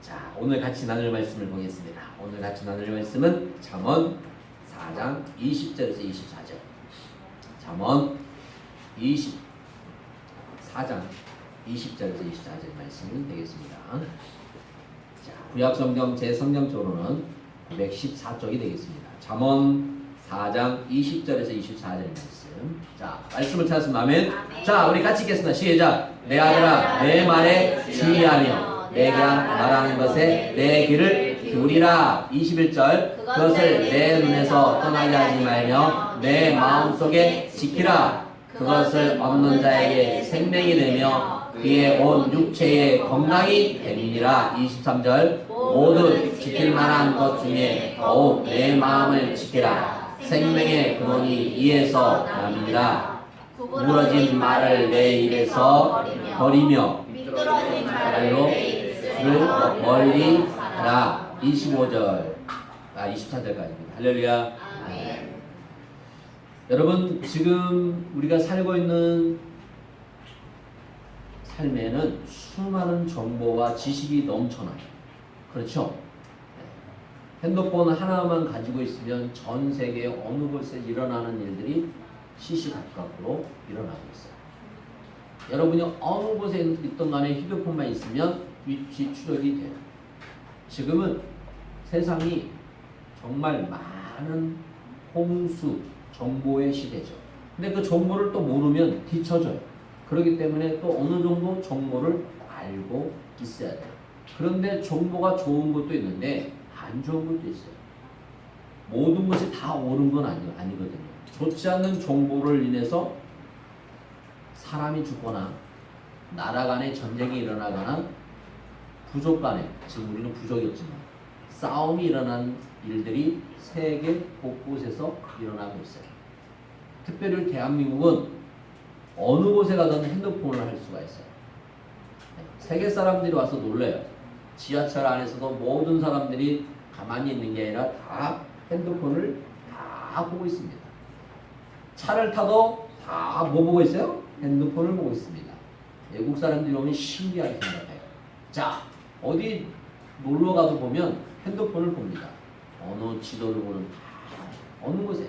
자, 오늘 같이 나눌 말씀을 보겠습니다. 오늘 같이 나눌 말씀은 잠언 4장 20절에서 24절. 잠언 4장 20절에서 24절 말씀이 되겠습니다. 자, 구약성경 제 성경적으로는 914쪽이 되겠습니다. 잠언 4장 20절에서 24절 말씀. 자, 말씀을 찾았으면 아멘. 자, 우리 같이 읽겠습니다. 시작. 내 아들아, 내 말에 주의하며 내가 말하는 것에 내 귀를 기울이라. 21절. 그것을 내 눈에서 떠나게 하지 말며 내 마음속에 지키라. 그것을 얻는 자에게 생명이 되며 그의 온 육체의 건강이 됨이니라. 23절. 모든 지킬 만한 것 중에 더욱 내 마음을 지키라. 생명의 근원이 이에서 남이니라. 구부러진 말을 내 입에서 버리며 미끄러진 말로 멀리 하라. 25절 24절까지입니다. 할렐루야. 아멘. 여러분, 지금 우리가 살고 있는 삶에는 수많은 정보와 지식이 넘쳐나요. 그렇죠? 핸드폰 하나만 가지고 있으면 전 세계 어느 곳에 일어나는 일들이 시시각각으로 일어나고 있어요. 여러분이 어느 곳에 있던 간에 휴대폰만 있으면 위치 추적이 돼요. 지금은 세상이 정말 많은 홍수, 정보의 시대죠. 근데 그 정보를 또 모르면 뒤처져요. 그렇기 때문에 또 어느 정도 정보를 알고 있어야 돼요. 그런데 정보가 좋은 것도 있는데 안 좋은 것도 있어요. 모든 것이 다 옳은 건 아니거든요. 좋지 않는 정보를 인해서 사람이 죽거나 나라 간에 전쟁이 일어나거나 부족 간에, 지금 우리는 부족이 없지만 싸움이 일어난 일들이 세계 곳곳에서 일어나고 있어요. 특별히 대한민국은 어느 곳에 가든 핸드폰을 할 수가 있어요. 세계 사람들이 와서 놀래요. 지하철 안에서도 모든 사람들이 가만히 있는 게 아니라 다 핸드폰을 다 보고 있습니다. 차를 타도 다 뭐 보고 있어요? 핸드폰을 보고 있습니다. 외국 사람들이 오면 신기하게 생각해요. 자, 어디 놀러 가도 보면 핸드폰을 봅니다. 어느 지도를 보는 어느 곳에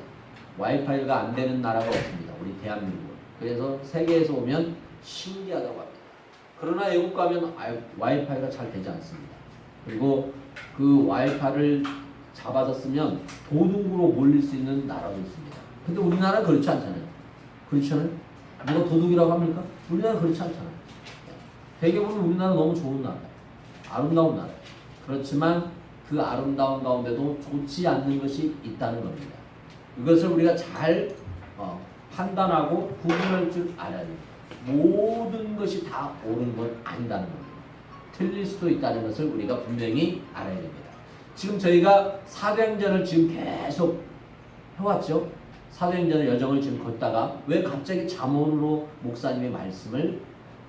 와이파이가 안 되는 나라가 없습니다. 우리 대한민국은. 그래서 세계에서 오면 신기하다고 합니다. 그러나 외국 가면 와이파이가 잘 되지 않습니다. 그리고 그 와이파이를 잡아서 쓰면 도둑으로 몰릴 수 있는 나라도 있습니다. 근데 우리나라는 그렇지 않잖아요. 그렇지 않아요? 누가 도둑이라고 합니까? 우리나라는 그렇지 않잖아요. 되게 보면 우리나라 너무 좋은 나라예요. 아름다운 나라예요. 그렇지만 그 아름다운 가운데도 좋지 않는 것이 있다는 겁니다. 이것을 우리가 잘 판단하고 구분할 줄 알아야 됩니다. 모든 것이 다 옳은 건 아니다는 겁니다. 틀릴 수도 있다는 것을 우리가 분명히 알아야 됩니다. 지금 저희가 사도행전을 지금 계속 해왔죠. 사도행전의 여정을 지금 걷다가 왜 갑자기 잠언으로 목사님의 말씀을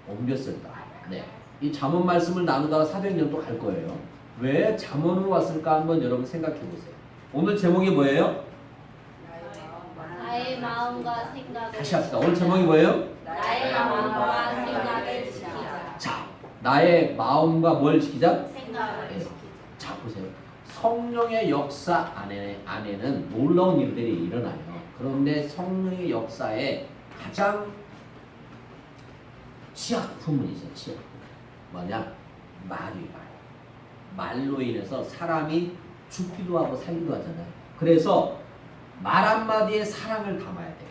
옮겼을까? 네, 이 잠언 말씀을 나누다가 사도행전 또 갈 거예요. 왜 잠언으로 왔을까 한번 여러분 생각해 보세요. 오늘 제목이 뭐예요? 나의 마음과 생각을 다시 합시다. 오늘 제목이 뭐예요? 나의 마음과 생각을 지키자. 자, 나의 마음과 뭘 지키자? 생각을 네. 지키자. 자, 보세요. 성령의 역사 안에는 놀라운 일들이 일어나요. 그런데 성령의 역사에 가장 취약품이죠. 취약품. 뭐냐? 말로 인해서 사람이 죽기도 하고 살기도 하잖아요. 그래서 말 한마디에 사랑을 담아야 돼요.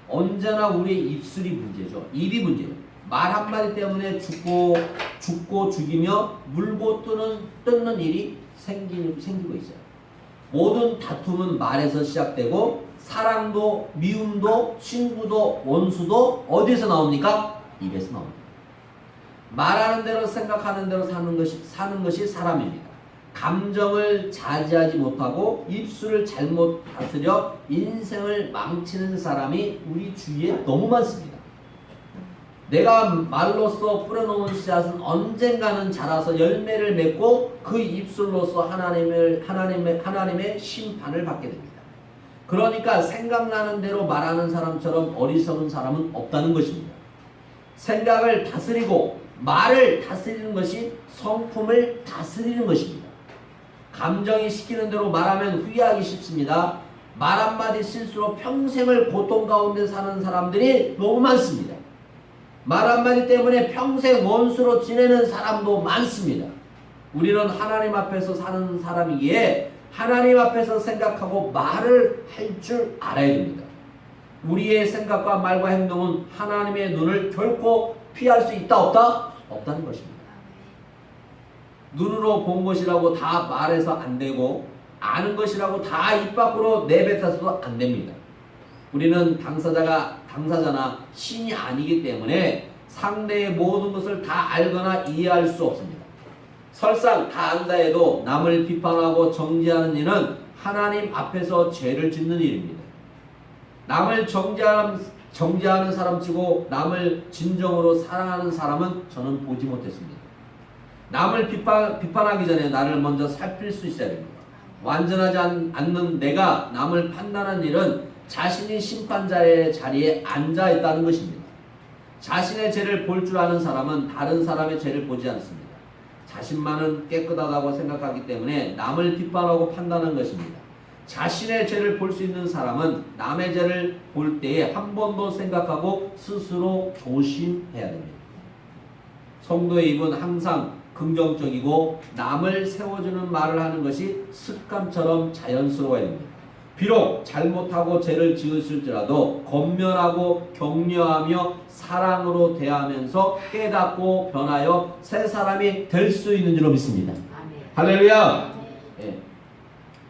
언제나 우리의 입술이 문제죠. 입이 문제예요. 말 한마디 때문에 죽고 죽이며 물고 뜯는 일이 생기고 있어요. 모든 다툼은 말에서 시작되고 사랑도 미움도 친구도 원수도 어디서 나옵니까? 입에서 나옵니다. 말하는 대로 생각하는 대로 사는 것이 사람입니다. 감정을 자제하지 못하고 입술을 잘못 다스려 인생을 망치는 사람이 우리 주위에 너무 많습니다. 내가 말로써 뿌려놓은 씨앗은 언젠가는 자라서 열매를 맺고 그 입술로서 하나님의 심판을 받게 됩니다. 그러니까 생각나는 대로 말하는 사람처럼 어리석은 사람은 없다는 것입니다. 생각을 다스리고 말을 다스리는 것이 성품을 다스리는 것입니다. 감정이 시키는 대로 말하면 후회하기 쉽습니다. 말 한마디 실수로 평생을 고통 가운데 사는 사람들이 너무 많습니다. 말 한마디 때문에 평생 원수로 지내는 사람도 많습니다. 우리는 하나님 앞에서 사는 사람이기에 하나님 앞에서 생각하고 말을 할 줄 알아야 됩니다. 우리의 생각과 말과 행동은 하나님의 눈을 결코 피할 수 있다 없다? 없다는 것입니다. 눈으로 본 것이라고 다 말해서 안 되고 아는 것이라고 다 입 밖으로 내뱉어서도 안 됩니다. 우리는 당사자나 신이 아니기 때문에 상대의 모든 것을 다 알거나 이해할 수 없습니다. 설사 다 안다 해도 남을 비판하고 정죄하는 일은 하나님 앞에서 죄를 짓는 일입니다. 남을 정죄하는 사람치고 남을 진정으로 사랑하는 사람은 저는 보지 못했습니다. 남을 비판하기 전에 나를 먼저 살필 수 있어야 됩니다. 완전하지 않는 내가 남을 판단하는 일은 자신이 심판자의 자리에 앉아 있다는 것입니다. 자신의 죄를 볼 줄 아는 사람은 다른 사람의 죄를 보지 않습니다. 자신만은 깨끗하다고 생각하기 때문에 남을 비판하고 판단하는 것입니다. 자신의 죄를 볼 수 있는 사람은 남의 죄를 볼 때에 한 번 더 생각하고 스스로 조심해야 됩니다. 성도의 입은 항상 긍정적이고 남을 세워주는 말을 하는 것이 습관처럼 자연스러워야 됩니다. 비록 잘못하고 죄를 지으실지라도 권면하고 격려하며 사랑으로 대하면서 깨닫고 변하여 새 사람이 될 수 있는 줄로 믿습니다. 할렐루야. 예.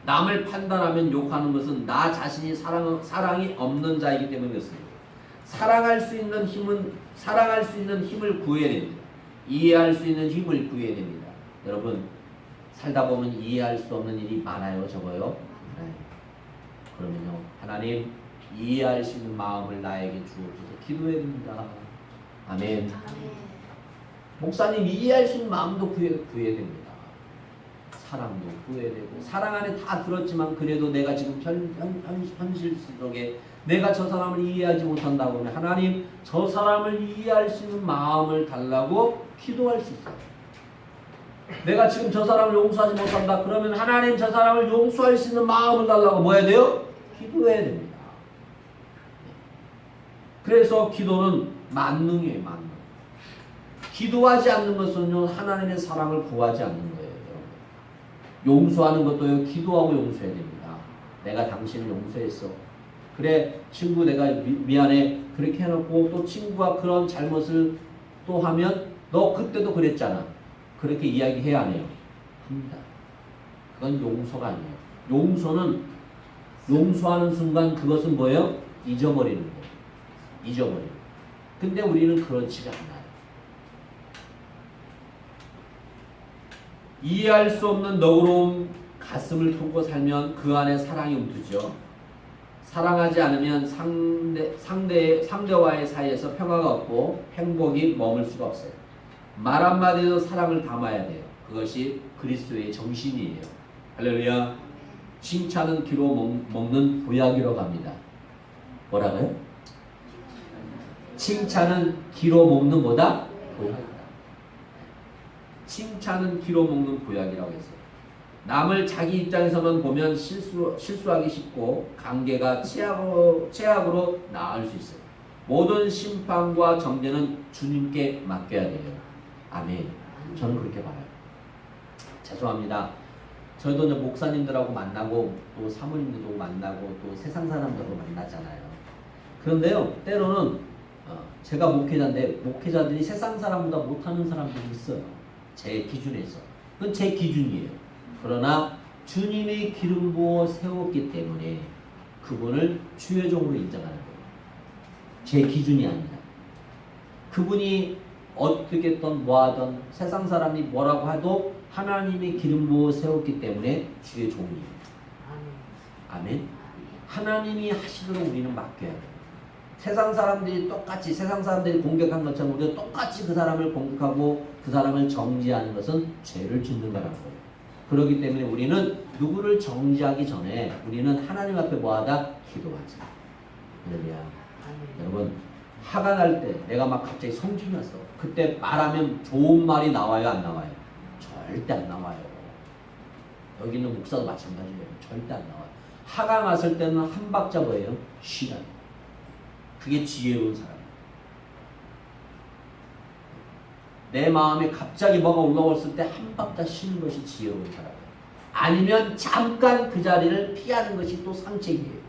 남을 판단하면 욕하는 것은 나 자신이 사랑이 없는 자이기 때문에 그렇습니다. 사랑할 수 있는 힘을 구해야 됩니다. 이해할 수 있는 힘을 구해야 됩니다. 여러분 살다 보면 이해할 수 없는 일이 많아요, 적어요? 그러면요, 하나님 이해할 수 있는 마음을 나에게 주옵소서 기도해야 됩니다. 아멘. 목사님 이해할 수 있는 마음도 구해야 됩니다. 사랑도 구해야 되고 사랑 안에 다 들었지만 그래도 내가 지금 현실 속에 내가 저 사람을 이해하지 못한다고 하면 하나님 저 사람을 이해할 수 있는 마음을 달라고 기도할 수 있어요. 내가 지금 저 사람을 용서하지 못한다 그러면 하나님 저 사람을 용서할 수 있는 마음을 달라고 뭐 해야 돼요? 기도해야 됩니다. 그래서 기도는 만능이에요. 만능. 기도하지 않는 것은요 하나님의 사랑을 구하지 않는 거예요. 여러분. 용서하는 것도요 기도하고 용서해야 됩니다. 내가 당신을 용서했어. 그래 친구 내가 미안해 그렇게 해놓고 또 친구가 그런 잘못을 또 하면 너 그때도 그랬잖아. 그렇게 이야기해야 안 해요? 합니다. 그건 용서가 아니에요. 용서는 용서하는 순간 그것은 뭐예요? 잊어버리는 거예요. 잊어버리는 거예요. 근데 우리는 그렇지가 않아요. 이해할 수 없는 너그러운 가슴을 품고 살면 그 안에 사랑이 움트죠. 사랑하지 않으면 상대와의 사이에서 평화가 없고 행복이 머물 수가 없어요. 말 한마디도 사랑을 담아야 돼요. 그것이 그리스도의 정신이에요. 할렐루야. 칭찬은 귀로 먹는 보약이라고 합니다. 뭐라고요? 칭찬은 귀로 먹는 거다? 보약이다. 칭찬은 귀로 먹는 보약이라고 했어요. 남을 자기 입장에서만 보면 실수하기 쉽고 관계가 최악으로 나아갈 수 있어요. 모든 심판과 정죄는 주님께 맡겨야 돼요. 아멘. 저는 그렇게 봐요. 죄송합니다. 저희도 이제 목사님들하고 만나고 또 사모님들도 만나고 또 세상 사람들하고 만나잖아요. 그런데요, 때로는 제가 목회자인데 목회자들이 세상 사람보다 못하는 사람들이 있어요. 제 기준에서. 그건 제 기준이에요. 그러나 주님이 기름 부어 세웠기 때문에 그분을 주의 종으로 인정하는 거예요. 제 기준이 아니다. 그분이 어떻게 했던 뭐하던 세상 사람이 뭐라고 해도 하나님이 기름 부어 세웠기 때문에 주의 종이에요. 아멘. 하나님이 하시도록 우리는 맡겨야 돼요. 세상 사람들이 공격한 것처럼 우리가 똑같이 그 사람을 공격하고 그 사람을 정죄하는 것은 죄를 짓는 거라는 거예요. 그렇기 때문에 우리는 누구를 정죄하기 전에 우리는 하나님 앞에 뭐하다? 기도하자. 할렐루야. 여러분 화가 날 때 내가 막 갑자기 성질이 났어. 그때 말하면 좋은 말이 나와요? 안 나와요? 절대 안 나와요. 여기 있는 목사도 마찬가지예요. 절대 안 나와요. 하강 왔을 때는 한 박자 뭐예요? 쉬라. 그게 지혜로운 사람이에요. 내 마음에 갑자기 뭐가 올라왔을 때 한 박자 쉬는 것이 지혜로운 사람이에요. 아니면 잠깐 그 자리를 피하는 것이 또 상책이에요.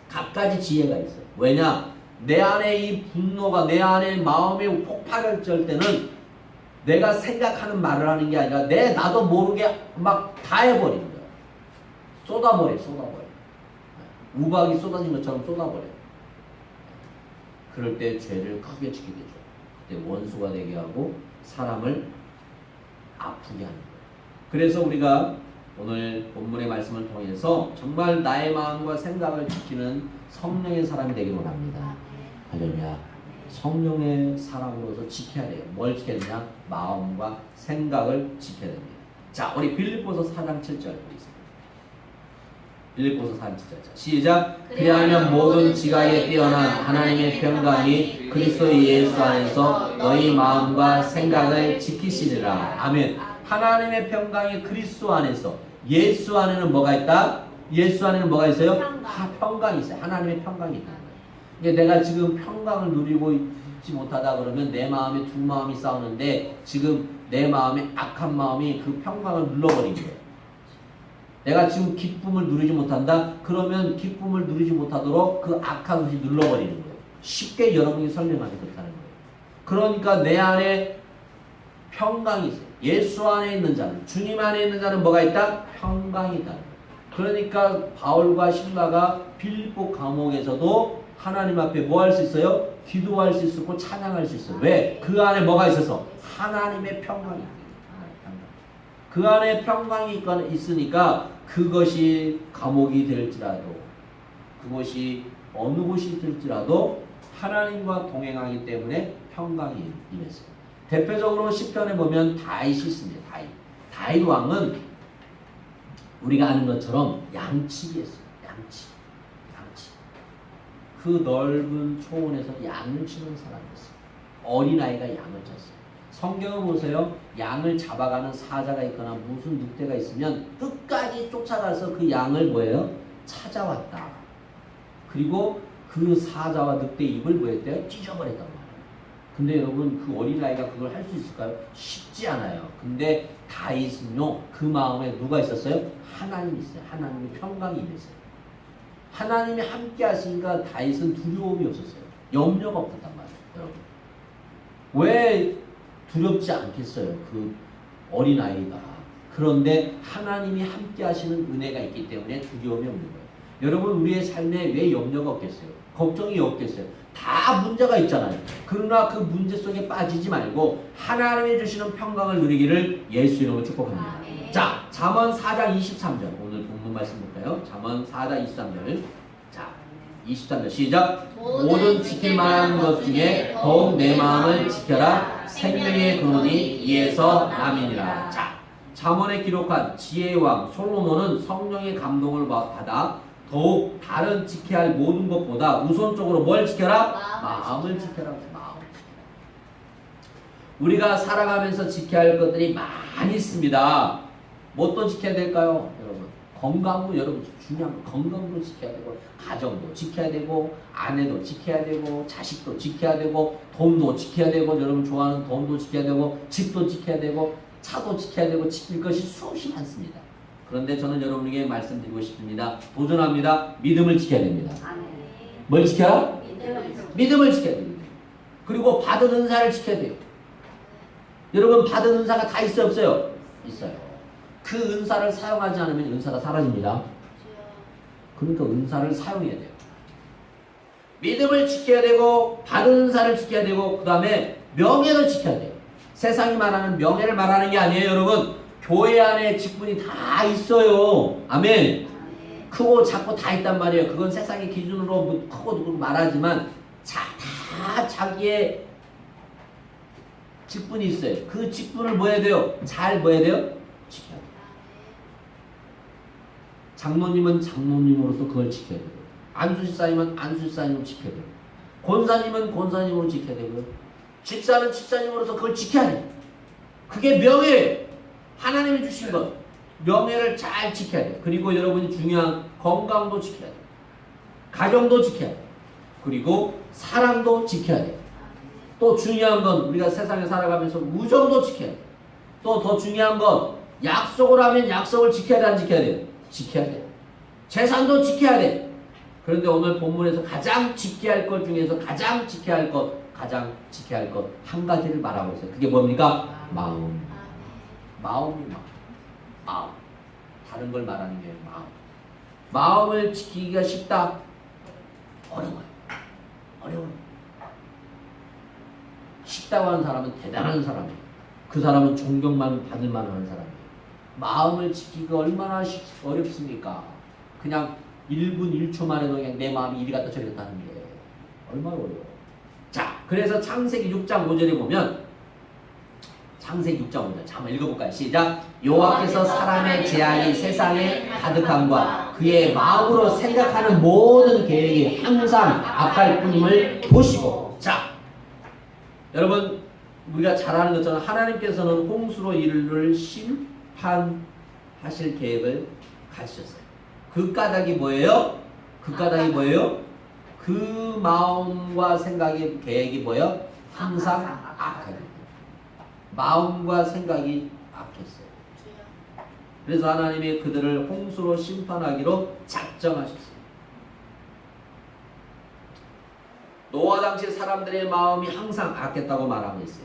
갖가지 지혜가 있어요. 왜냐? 내 안에 이 분노가 내 안에 마음의 폭발을 쩔 때는 내가 생각하는 말을 하는 게 아니라 나도 모르게 막 다 해버리는 거야. 쏟아버려. 우박이 쏟아진 것처럼 쏟아버려. 그럴 때 죄를 크게 지게 되죠. 그때 원수가 되게 하고 사람을 아프게 하는 거예요. 그래서 우리가 오늘 본문의 말씀을 통해서 정말 나의 마음과 생각을 지키는 성령의 사람이 되기를 원합니다. 할렐루야. 성령의 사람으로서 지켜야 돼요. 뭘 지켜야 되냐? 마음과 생각을 지켜야 됩니다. 자, 우리 빌립보서 4장 7절 보겠습니다. 빌립보서 4장 7절. 시작. 그리하면 모든 지각에 뛰어난 하나님의 평강이 그리스도 예수 안에서 너희 마음과 생각을 지키시리라. 아멘. 하나님의 평강이 그리스도 안에서, 예수 안에는 뭐가 있다? 예수 안에는 뭐가 있어요? 평강이 있어요. 하나님의 평강이 있다. 내가 지금 평강을 누리고 있지 못하다 그러면 내 마음에 두 마음이 싸우는데 지금 내 마음에 악한 마음이 그 평강을 눌러버린 거예요. 내가 지금 기쁨을 누리지 못한다? 그러면 기쁨을 누리지 못하도록 그 악한 것이 눌러버리는 거예요. 쉽게 여러분이 설명하지 못하는 거예요. 그러니까 내 안에 평강이 있어요. 예수 안에 있는 자는, 주님 안에 있는 자는 뭐가 있다? 평강이 있다. 그러니까 바울과 실라가 빌립보 감옥에서도 하나님 앞에 뭐 할 수 있어요? 기도할 수 있었고 찬양할 수 있어요. 왜? 그 안에 뭐가 있어서? 하나님의 평강이 있어요. 그 안에 평강이 있으니까 그것이 감옥이 될지라도, 그것이 어느 곳이 될지라도 하나님과 동행하기 때문에 평강이 임했어요. 대표적으로 시편에 보면 다윗이 있습니다. 다윗 왕은 우리가 아는 것처럼 양치기였어요. 양치. 그 넓은 초원에서 양을 치는 사람이었어요. 어린아이가 양을 쳤어요. 성경을 보세요. 양을 잡아가는 사자가 있거나 무슨 늑대가 있으면 끝까지 쫓아가서 그 양을 뭐예요? 찾아왔다. 그리고 그 사자와 늑대 입을 뭐 했대요? 찢어버렸단 말이에요. 근데 여러분 그 어린아이가 그걸 할 수 있을까요? 쉽지 않아요. 근데 다윗은요, 그 마음에 누가 있었어요? 하나님이 있어요. 하나님의 평강이 임했어요. 하나님이 함께 하시니까 다윗은 두려움이 없었어요. 염려가 없었단 말이에요. 여러분 왜 두렵지 않겠어요? 그 어린아이가. 그런데 하나님이 함께 하시는 은혜가 있기 때문에 두려움이 없는 거예요. 여러분 우리의 삶에 왜 염려가 없겠어요? 걱정이 없겠어요? 다 문제가 있잖아요. 그러나 그 문제 속에 빠지지 말고 하나님이 주시는 평강을 누리기를 예수 이름으로 축복합니다. 아멘. 자, 잠언 4장 23절 오늘 본문 말씀 볼까요? 잠언 4장 23절. 자, 23절 시작. 모든 지킬 만한 것 중에 더욱 내 마음을 지켜라. 생명의 근원이 이에서 남이니라. 자, 잠언에 기록한 지혜의 왕 솔로몬은 성령의 감동을 받아 더욱 다른 지켜야 할 모든 것보다 우선적으로 뭘 지켜라? 마음을 지켜라. 마음을 지켜라. 우리가 살아가면서 지켜야 할 것들이 많이 있습니다. 뭣도 지켜야 될까요? 여러분 건강도 여러분 중요한 거. 건강도 지켜야 되고 가정도 지켜야 되고 아내도 지켜야 되고 자식도 지켜야 되고 돈도 지켜야 되고 여러분 좋아하는 돈도 지켜야 되고 집도 지켜야 되고 차도 지켜야 되고 지킬 것이 수없이 많습니다. 그런데 저는 여러분에게 말씀드리고 싶습니다. 도전합니다. 믿음을 지켜야 됩니다. 뭘 지켜야? 믿음을 지켜야 됩니다. 그리고 받은 은사를 지켜야 돼요. 여러분 받은 은사가 다 있어요? 없어요? 있어요. 그 은사를 사용하지 않으면 은사가 사라집니다. 그러니까 은사를 사용해야 돼요. 믿음을 지켜야 되고 받은 은사를 지켜야 되고 그 다음에 명예를 지켜야 돼요. 세상이 말하는 명예를 말하는 게 아니에요. 여러분 교회 안에 직분이 다 있어요. 아멘. 크고 작고 다 있단 말이에요. 그건 세상의 기준으로 뭐 크고 누구 말하지만 다 자기의 직분이 있어요. 그 직분을 뭐 해야 돼요? 잘 뭐 해야 돼요? 지켜야 돼요. 장로님은 장로님으로서 그걸 지켜야 되고 안수집사님은 안수집사님으로 지켜야 되고 권사님은 권사님으로 지켜야 되고 집사는 집사님으로서 그걸 지켜야 돼요. 그게 명예예요. 하나님이 주신 것. 명예를 잘 지켜야 돼요. 그리고 여러분이 중요한 건강도 지켜야 돼요. 가정도 지켜야 돼요. 그리고 사랑도 지켜야 돼요. 또 중요한 건 우리가 세상에 살아가면서 우정도 지켜야 돼요. 또 더 중요한 건 약속을 하면 약속을 지켜야 돼, 안 지켜야 돼요? 지켜야 돼요. 재산도 지켜야 돼요. 그런데 오늘 본문에서 가장 지켜야 할 것 중에서 가장 지켜야 할 것 한 가지를 말하고 있어요. 그게 뭡니까? 마음. 마음이 마음. 다른 걸 말하는 게 마음. 마음을 지키기가 쉽다? 어려워요. 어려워요. 쉽다고 하는 사람은 대단한 사람이에요. 그 사람은 존경만 받을 만한 사람이에요. 마음을 지키기가 얼마나 어렵습니까? 그냥 1분 1초만 해도 그냥 내 마음이 이리 갔다 저리 갔다 하는 게 얼마나 어려워요. 자, 그래서 창세기 6장 5절에 보면 창세기 6장 5절 한번 읽어볼까요? 시작. 여호와께서 사람의 재앙이 세상에 가득함과 그의 마음으로 생각하는 모든 계획이 항상 악할 뿐임을 보시고. 자, 여러분 우리가 잘 아는 것처럼 하나님께서는 홍수로 인류를 심판하실 계획을 가지셨어요. 그 까닭이 뭐예요? 그 까닭이 뭐예요? 그 마음과 생각의 계획이 뭐예요? 항상 악하게. 마음과 생각이 악했어요. 그래서 하나님이 그들을 홍수로 심판하기로 작정하셨어요. 노아 당시 사람들의 마음이 항상 악했다고 말하고 있어요.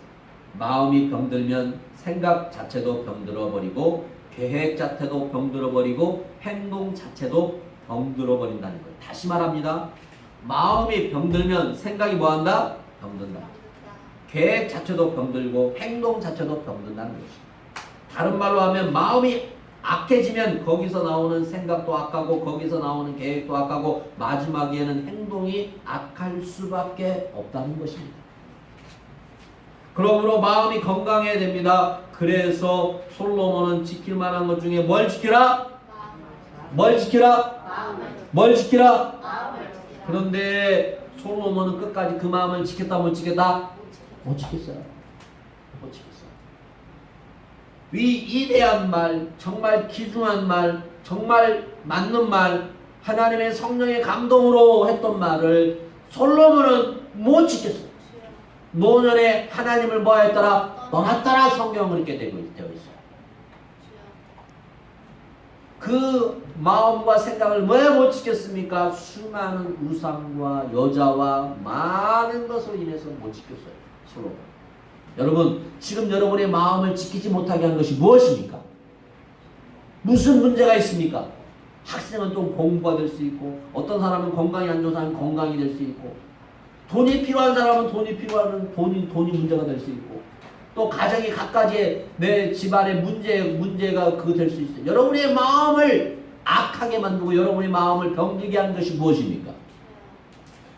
마음이 병들면 생각 자체도 병들어버리고 계획 자체도 병들어버리고 행동 자체도 병들어버린다는 거예요. 다시 말합니다. 마음이 병들면 생각이 뭐한다? 병든다. 계획 자체도 병들고 행동 자체도 병든다는 것이죠. 다른 말로 하면 마음이 악해지면 거기서 나오는 생각도 악하고 거기서 나오는 계획도 악하고 마지막에는 행동이 악할 수밖에 없다는 것입니다. 그러므로 마음이 건강해야 됩니다. 그래서 솔로몬은 지킬 만한 것 중에 뭘 지키라? 뭘 지키라? 뭘 지키라? 그런데 솔로몬은 끝까지 그 마음을 지켰다 못 지켰다? 못 지켰어요. 못 지켰어요. 위대한 말, 정말 귀중한 말, 정말 맞는 말, 하나님의 성령의 감동으로 했던 말을 솔로몬은 못 지켰어요. 노년에 하나님을 뭐 했더라? 떠났더라. 성경은 그렇게 되어 있어요. 그 마음과 생각을 왜 못 지켰습니까? 수많은 우상과 여자와 많은 것으로 인해서 못 지켰어요. 솔로몬. 여러분, 지금 여러분의 마음을 지키지 못하게 한 것이 무엇입니까? 무슨 문제가 있습니까? 학생은 또 공부가 될 수 있고, 어떤 사람은 건강이 안 좋은 사람은 건강이 될 수 있고, 돈이 필요한 사람은 돈이 필요한 돈이 문제가 될 수 있고, 또 가정이 각가지의 내 집안의 문제가 그거 될 수 있어요. 여러분의 마음을 악하게 만들고 여러분의 마음을 병들게 하는 것이 무엇입니까?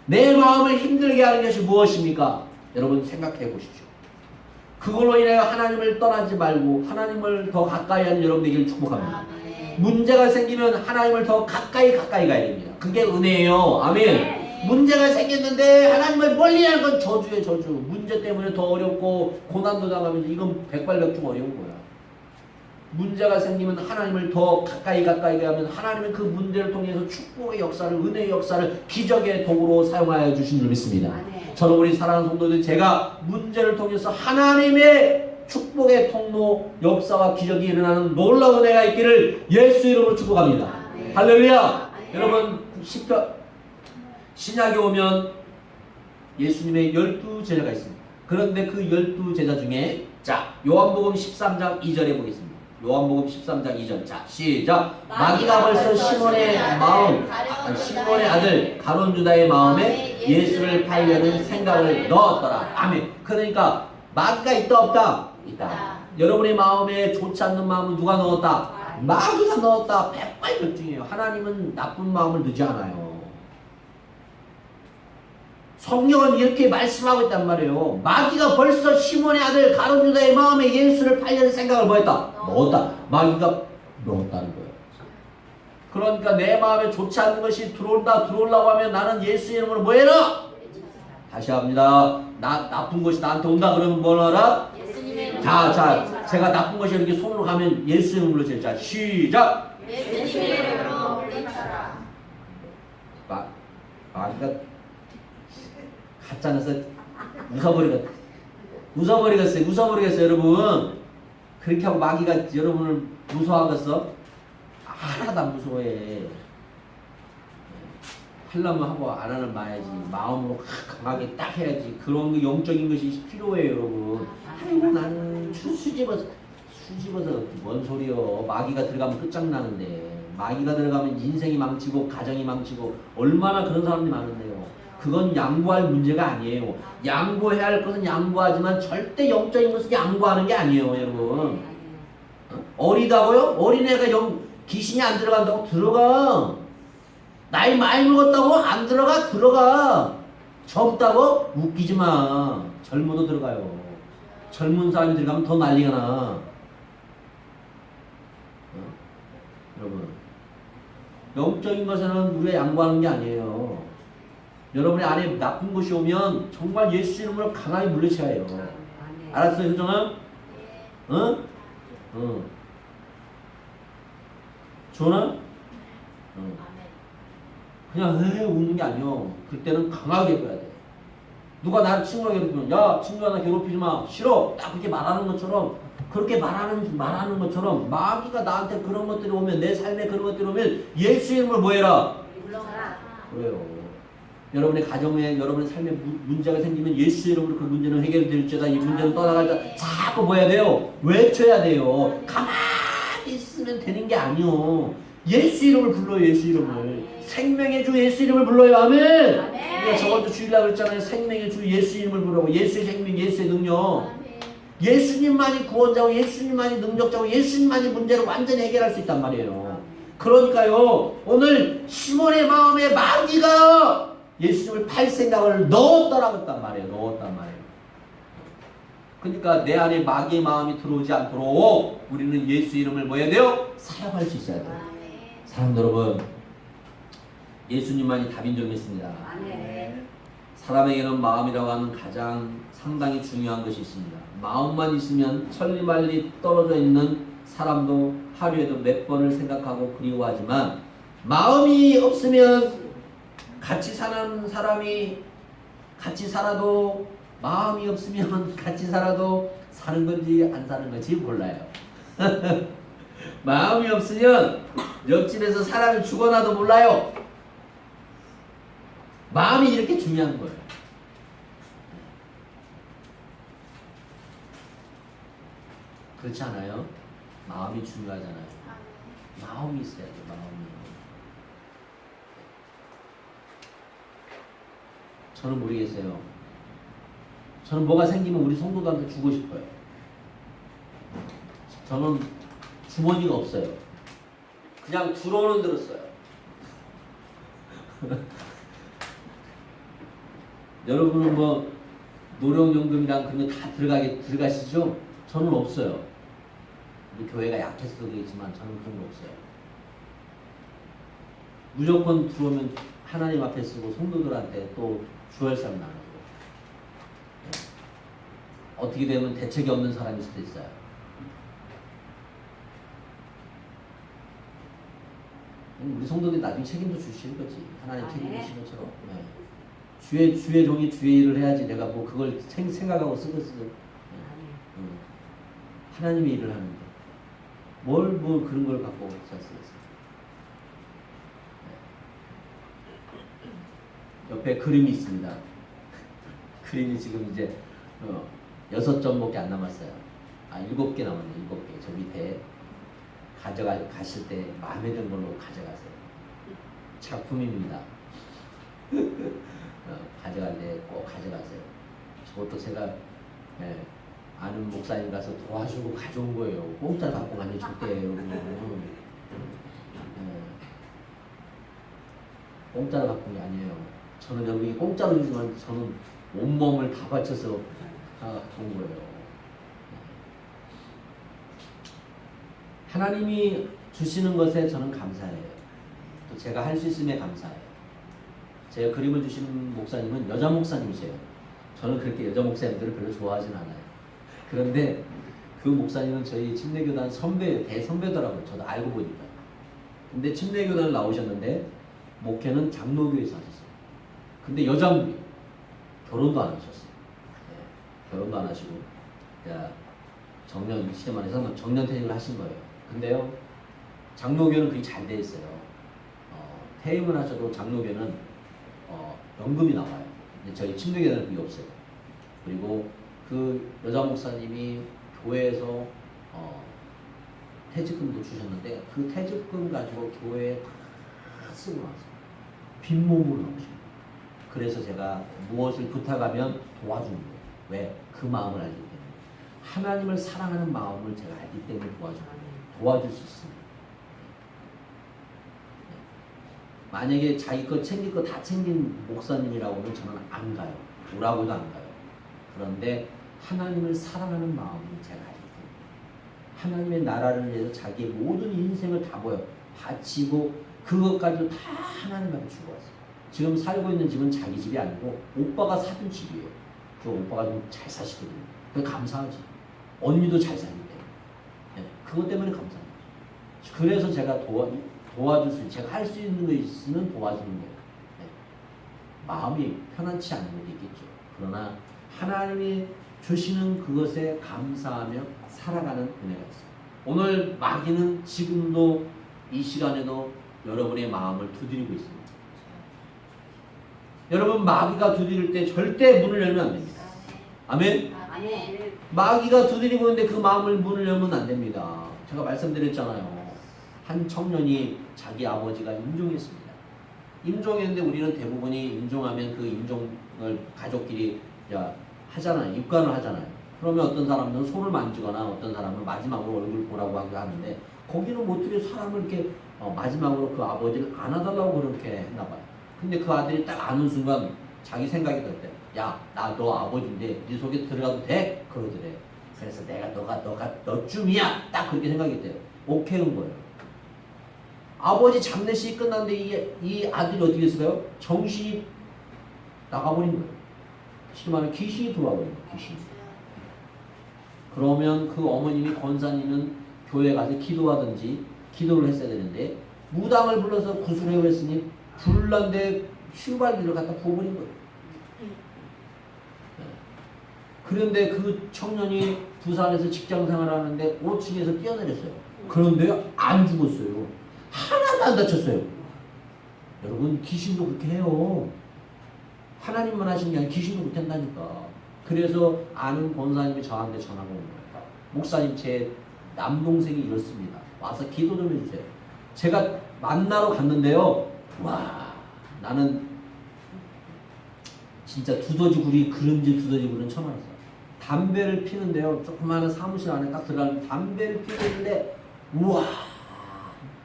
내 마음을 힘들게 하는 것이 무엇입니까? 여러분 생각해 보십시오. 그걸로 인하여 하나님을 떠나지 말고 하나님을 더 가까이 하는 여러분 되기를 축복합니다. 문제가 생기면 하나님을 더 가까이 가야 됩니다. 그게 은혜예요. 아멘. 문제가 생겼는데 하나님을 멀리 하는 건 저주예요. 저주. 문제 때문에 더 어렵고 고난도 당하면서 이건 백발백중 어려운 거야. 문제가 생기면 하나님을 더 가까이 가면 하나님은 그 문제를 통해서 축복의 역사를, 은혜의 역사를 기적의 도구로 사용하여 주신 줄 믿습니다. 저는 우리 사랑하는 성도들, 제가 문제를 통해서 하나님의 축복의 통로, 역사와 기적이 일어나는 놀라운 은혜가 있기를 예수 이름으로 축복합니다. 할렐루야. 여러분 신약에 오면 예수님의 12제자가 있습니다. 그런데 그 12제자 중에 자 요한복음 13장 2절에 보겠습니다. 요한복음 13장 2절. 자 시작. 마귀가 벌써 시몬의 아들 가룟 유다의 마음에 예수를 팔려는 생각을 넣었더라. 아멘. 그러니까 마귀가 있다 없다? 있다. 여러분의 마음에 좋지 않는 마음은 누가 넣었다? 마귀가 넣었다. 백발백중이에요. 하나님은 나쁜 마음을 두지 않아요. 성경은 이렇게 말씀하고 있단 말이에요. 마귀가 벌써 시몬의 아들 가룟 유다의 마음에 예수를 팔려는 생각을 뭐 했다? 넣었다. 마귀가 넣었다는 거예요. 그러니까 내 마음에 좋지 않는 것이 들어오려고 하면 나는 예수 이름으로 뭐 해라? 다시 합니다. 나쁜 것이 나한테 온다 그러면 뭘 하라? 자, 제가 나쁜 것이 이렇게 손으로 가면 예수 이름 불러주세요. 자, 시작. 예수님 이름으로 물리쳐라. 마귀가 가짜나서 웃어버리겠어요, 여러분. 그렇게 하고 마귀가 여러분을 무서워하겠어? 하나도 안 무서워해. 하려면 하고 안 하는 말야지. 마음으로 강하게 딱 해야지. 그런 거 영적인 것이 필요해요, 여러분. 아이고 나는 수집어서 뭔 소리요. 마귀가 들어가면 끝장나는데. 마귀가 들어가면 인생이 망치고 가정이 망치고 얼마나 그런 사람들이 많은데요. 그건 양보할 문제가 아니에요. 양보해야 할 것은 양보하지만 절대 영적인 것은 양보하는 게 아니에요, 여러분. 어리다고요? 어린애가 귀신이 안 들어간다고? 들어가. 나이 많이 먹었다고? 안 들어가? 들어가. 젊다고? 웃기지 마. 젊어도 들어가요. 젊은 사람이 들어가면 더 난리가 나. 여러분, 영적인 것에는 우리가 양보하는 게 아니에요. 여러분의 안에 나쁜 것이 오면 정말 예수 이름으로 강하게 물리쳐야 해요. 알았어요, 효정아? 응? 응. 주원아? 응. 그냥 웃는 게 아니요. 그때는 강하게 해줘야 돼. 누가 나를 친구가 괴롭히면 야 친구야 나 괴롭히지 마. 싫어. 딱 그렇게 말하는 것처럼 그렇게 말하는 것처럼 마귀가 나한테 그런 것들이 오면 내 삶에 그런 것들이 오면 예수 이름으로 뭐 해라? 물러가라. 그래요. 여러분의 가정에 여러분의 삶에 문제가 생기면 예수 이름으로 그 문제는 해결될지어다. 이 문제는 떠나가자. 자꾸 뭐 해야 돼요? 외쳐야 돼요. 가만히 있으면 되는 게 아니요. 예수 이름을 불러요. 예수 이름을. 생명의 주 예수 이름을 불러요. 아멘. 우리가 저번주 주일날 그랬잖아요. 생명의 주 예수 이름을 부르고 예수의 생명 예수의 능력. 예수님만이 구원자고 예수님만이 능력자고 예수님만이 문제를 완전히 해결할 수 있단 말이에요. 그러니까요. 오늘 시몬의 마음에 마귀가 예수님을 팔 생각을 넣었다라고 했단 말이에요. 넣었단 말이에요. 그러니까 내 안에 마귀의 마음이 들어오지 않도록 우리는 예수 이름을 뭐 해야 돼요? 사용할 수 있어야 돼요. 사랑하는 여러분, 예수님만이 답인 줄 믿습니다. 사람에게는 마음이라고 하는 가장 상당히 중요한 것이 있습니다. 마음만 있으면 천리말리 떨어져 있는 사람도 하루에도 몇 번을 생각하고 그리워하지만 마음이 없으면 같이 사는 사람이 같이 살아도 마음이 없으면 같이 살아도 사는 건지 안 사는 건지 몰라요. 마음이 없으면 옆집에서 사람이 죽어나도 몰라요. 마음이 이렇게 중요한 거예요. 그렇지 않아요? 마음이 중요하잖아요. 마음이 있어야 돼, 마음이. 저는 모르겠어요. 저는 뭐가 생기면 우리 성도들한테 주고 싶어요. 저는 주머니가 없어요. 그냥 들어오는 대로 써요. 여러분은 뭐 노령연금이랑 그런 거 다 들어가시죠? 저는 없어요. 우리 교회가 약해서 그러겠지만 저는 그런 거 없어요. 무조건 들어오면 하나님 앞에 쓰고 성도들한테 또 주얼상 나누고. 어떻게 되면 대책이 없는 사람일 수도 있어요. 우리 성도들이 나중에 책임도 주시는 거지. 하나님 책임 주시는 것처럼. 네. 주의 종이 주의 일을 해야지 내가 뭐 그걸 생각하고 쓰겠어. 네. 하나님의 일을 하는데 뭘 그런 걸 갖고 쓰겠어. 네. 옆에 그림이 있습니다. 그림이 지금 이제 6점밖에 안 남았어요. 7개 남았네. 7개. 저 밑에 가실 때 마음에 드는 걸로 가져가세요. 작품입니다. 가져갈 때 꼭 가져가세요. 저것도 제가 아는 목사님 가서 도와주고 가져온 거예요. 공짜 갖고 가면 절대 여러분. 공짜로 갖고 온 게 아니에요. 저는 여기 공짜로 주지만 저는 온몸을 다 바쳐서 갖고 온 거예요. 하나님이 주시는 것에 저는 감사해요. 또 제가 할 수 있음에 감사해요. 제가 그림을 주신 목사님은 여자 목사님이세요. 저는 그렇게 여자 목사님들을 별로 좋아하진 않아요. 그런데 그 목사님은 저희 침례교단 선배, 대선배더라고요. 저도 알고 보니까. 근데 침례교단을 나오셨는데 목회는 장로교에서 하셨어요. 근데 여장부예요. 결혼도 안 하셨어요. 네, 결혼도 안 하시고 정년, 시대 말해서 정년퇴직을 하신 거예요. 근데요, 장로교는 그게 잘 돼 있어요. 퇴임을 하셔도 장로교는 연금이 나와요. 근데 저희 침례교단은 그게 없어요. 그리고 그 여자 목사님이 교회에서 퇴직금도 주셨는데 그 퇴직금 가지고 교회에 다 쓰고 나왔어요. 빈몸으로 나오시고. 그래서 제가 무엇을 부탁하면 도와주는 거예요. 왜? 그 마음을 알기 때문에. 하나님을 사랑하는 마음을 제가 알기 때문에 도와줄 수 있습니다. 만약에 자기 거 챙길 거 다 챙긴 목사님이라고는 저는 안 가요. 오라고도 안 가요. 그런데 하나님을 사랑하는 마음을 제가 알기 때문에 하나님의 나라를 위해서 자기의 모든 인생을 다 바치고 그것까지도 다 하나님 앞에 주고 왔어요. 지금 살고 있는 집은 자기 집이 아니고 오빠가 사준 집이에요. 그 오빠가 좀 잘 사시거든요. 그게 감사하지. 언니도 잘 살기 때문에. 네, 그것 때문에 감사해요. 그래서 제가 도와줄 수 있는, 제가 할 수 있는 거 있으면 도와주는 거예요. 네. 마음이 편안치 않은 것도 있겠죠. 그러나 하나님이 주시는 그것에 감사하며 살아가는 은혜가 있어요. 오늘 마귀는 지금도 이 시간에도 여러분의 마음을 두드리고 있습니다. 여러분, 마귀가 두드릴 때 절대 문을 열면 안 됩니다. 아멘? 아멘. 마귀가 두드리고 있는데 그 마음을 문을 열면 안 됩니다. 제가 말씀드렸잖아요. 한 청년이 자기 아버지가 임종했습니다. 임종했는데 우리는 대부분이 임종하면 그 임종을 가족끼리 하잖아요. 입관을 하잖아요. 그러면 어떤 사람은 손을 만지거나 어떤 사람은 마지막으로 얼굴 보라고 하기도 하는데 거기는 뭐 어떻게 사람을 이렇게 마지막으로 그 아버지를 안아달라고 그렇게 했나 봐요. 근데 그 아들이 딱 아는 순간 자기 생각이 들었대요. 야, 나 너 아버지인데 네 속에 들어가도 돼? 그러더래. 그래서 내가 너가 너쯤이야. 딱 그렇게 생각이 돼요. 오케이인 거예요. 아버지 장례식이 끝났는데 이 아들이 어떻게 했어요? 정신이 나가버린 거예요. 쉽게 말하면 귀신이 들어와버린 거예요. 귀신이. 그러면 그 어머님이 권사님은 교회 가서 기도하든지 기도를 했어야 되는데 무당을 불러서 구슬해고 했으니 불난데 휘발유를 갖다 부어버린 거예요. 그런데 그 청년이 부산에서 직장생활을 하는데 5층에서 뛰어내렸어요. 그런데 안 죽었어요. 하나도 안 다쳤어요. 여러분, 귀신도 그렇게 해요. 하나님만 하시는 게 아니라 귀신도 그렇게 한다니까. 그래서 아는 권사님이 저한테 전화가 온 거예요. 목사님, 제 남동생이 이렇습니다. 와서 기도 좀 해주세요. 제가 만나러 갔는데요. 와, 나는 진짜 두더지구리, 그런지 두더지구리는 처음 알았어요. 담배를 피는데요. 조그마한 사무실 안에 딱 들어가는 담배를 피고 있는데, 우와,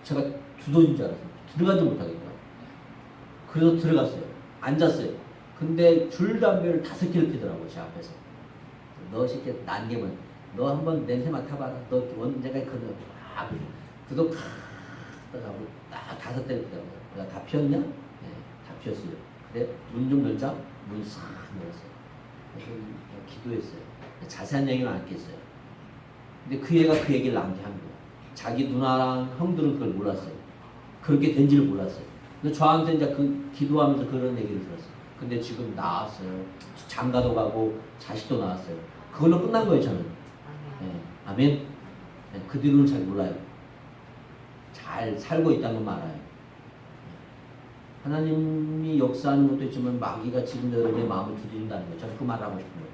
제가 두더지인 줄 알았어요. 들어가지 못하겠더라고요. 그래서 들어갔어요. 앉았어요. 근데 줄담배를 5개를 피더라고요. 제 앞에서. 너 새끼 난개면 너 한번 냄새 맡아봐라. 너 언제가 있거든. 그래도 딱 5대를 피더라고요. 다 피웠냐? 네, 다 피웠어요. 근데 문 좀 열자. 문 싹 열었어요. 그래서 기도했어요. 자세한 얘기는 안 했겠어요. 근데 그 애가 그 얘기를 나한테 한 거예요. 자기 누나랑 형들은 그걸 몰랐어요. 그렇게 된지를 몰랐어요. 근데 저한테 이제 그 기도하면서 그런 얘기를 들었어요. 근데 지금 나왔어요. 장가도 가고 자식도 나왔어요. 그걸로 끝난 거예요, 저는. 네. 아멘. 네. 그 뒤로는 잘 몰라요. 잘 살고 있다는 건 알아요. 하나님이 역사하는 것도 있지만 마귀가 지금 여러분의 마음을 두드린다는 거예요. 저는 그 말을 하고 싶은 거예요.